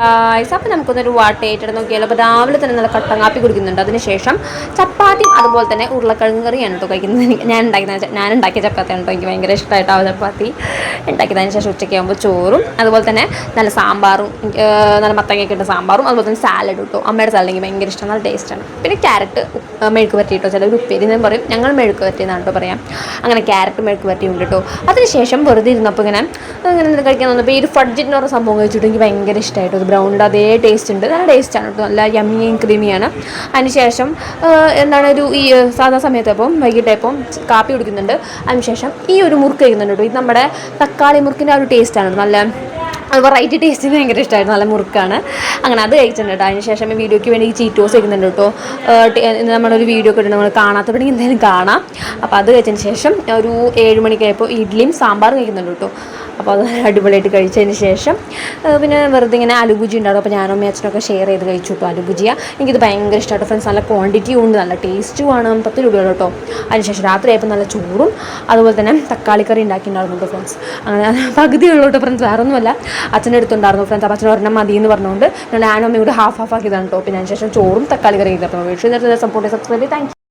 അപ്പം നമുക്കൊന്നൊരു വാട്ടേറ്റിട്ട് നോക്കിയാലോ. അപ്പോൾ രാവിലെ തന്നെ നല്ല കട്ടൻ കാപ്പി കുടിക്കുന്നുണ്ട്. അതിനുശേഷം ചപ്പാത്തിയും അതുപോലെ തന്നെ ഉരുളക്കിഴങ്ങ് കറിയാണ് കേട്ടോ കഴിക്കുന്നത്. ഞാൻ ഉണ്ടാക്കിയ ചപ്പാത്തിയാണ് കേട്ടോ. എനിക്ക് ഭയങ്കര ഇഷ്ടമായിട്ടാവും ചപ്പാത്തി ഉണ്ടാക്കിയതിന് ശേഷം ഉച്ചയ്ക്ക് ആകുമ്പോൾ ചോറും അതുപോലെ തന്നെ നല്ല സാമ്പാറും, നല്ല മത്തങ്ങയൊക്കെ ഇട്ട് സാമ്പാറും അതുപോലെ തന്നെ സാലഡ് കിട്ടും. അമ്മയുടെ സാലഡ് എനിക്ക് ഭയങ്കര ഇഷ്ടം, നല്ല ടേസ്റ്റാണ്. പിന്നെ ക്യാരറ്റ് മെഴുക്ക് പറ്റി കേട്ടോ, ചിലർ ഉപ്പേരി എന്നും പറയും, ഞങ്ങൾ മെഴുക്ക് പറ്റി എന്നാണ് കേട്ടോ പറയാം. അങ്ങനെ ക്യാരറ്റ് മെഴുക്ക് പറ്റി ഉണ്ട് കേട്ടോ. അതിനുശേഷം വെറുതെ ഇരുന്നപ്പോൾ ഇങ്ങനെ കഴിക്കാൻ തോന്നുമ്പോൾ ഈ ഒരു ഫഡ്ജിൻ്റെ ഓരോ സംഭവം കഴിച്ചിട്ട് എനിക്ക് ഭയങ്കര ഇഷ്ടമായിട്ടോ. ബ്രൗണിൻ്റെ അതേ ടേസ്റ്റ് ഉണ്ട്, നല്ല ടേസ്റ്റാണ് കേട്ടോ, നല്ല യമ്മിയും ക്രീമിയാണ്. അതിനുശേഷം എന്താണ് ഈ സാധാ സമയത്തപ്പം വൈകിട്ടപ്പം കാപ്പി കുടിക്കുന്നുണ്ട്. അതിനുശേഷം ഈ ഒരു മുറുക്ക് കഴിക്കുന്നുണ്ട് കേട്ടോ. ഇത് നമ്മുടെ തക്കാളി മുറുക്കിൻ്റെ ആ ഒരു ടേസ്റ്റാണ്, നല്ല വെറൈറ്റി ടേസ്റ്റ് ഭയങ്കര ഇഷ്ടമായിരുന്നു, നല്ല മുറുക്കാണ്. അങ്ങനെ അത് കഴിച്ചിട്ടുണ്ട് കേട്ടോ. അതിനുശേഷം ഈ വീഡിയോയ്ക്ക് വേണ്ടി ചീറ്റോസ് കഴിക്കുന്നുണ്ട് കേട്ടോ. നമ്മളൊരു വീഡിയോ ഒക്കെ ഇട്ട് നമ്മൾ കാണാത്തപ്പോഴെങ്കിൽ എന്തായാലും കാണാം. അപ്പോൾ അത് കഴിച്ചതിന് ശേഷം ഒരു 7 മണിക്കായപ്പോൾ ഇഡ്ഡലിയും സാമ്പാറും കഴിക്കുന്നുണ്ട് കേട്ടോ. അപ്പോൾ അത് അടിപൊളിയായിട്ട് കഴിച്ചതിന് ശേഷം പിന്നെ വെറുതെ ഇങ്ങനെ ആലുഭുജി ഉണ്ടാകും. അപ്പോൾ ഞാനും അച്ഛനൊക്കെ ഷെയർ ചെയ്ത് കഴിച്ചു കേട്ടോ ആലുഭുജിയ. എനിക്കിത് ഭയങ്കര ഇഷ്ടമായിട്ട് ഫ്രണ്ട്സ്, നല്ല ക്വാണ്ടിറ്റിയും ഉണ്ട്, നല്ല ടേസ്റ്റുമാണ്. 10 രൂപയാണ് കേട്ടോ. അതിനുശേഷം രാത്രിയായപ്പോൾ നല്ല ചോറും അതുപോലെ തന്നെ തക്കാളിക്കറി ഉണ്ടാക്കിയിട്ടുണ്ടായിരുന്നു കേട്ടോ ഫ്രണ്ട്സ്. അങ്ങനെ പകുതിയുള്ളൂ കേട്ടോ ഫ്രണ്ട്സ്, വേറെ ഒന്നുമല്ല. അച്ഛൻ്റെ അടുത്തുണ്ടായിരുന്നു ഫ്രണ്ട്സ്. അപ്പോൾ അച്ഛൻ ഒരെണ്ണം മതി എന്ന് പറഞ്ഞുകൊണ്ട് ഞാനും അമ്മയും കൂടെ ഹാഫ് ആക്കിയതാണ് കേട്ടോ. പിന്നെ അതിനുശേഷം ചോറും തക്കാളി കറി കഴിക്കാം. അപ്പോൾ വീട്ടിൽ സപ്പോർട്ട് സബ്സ്ക്രൈബ്. Thank you.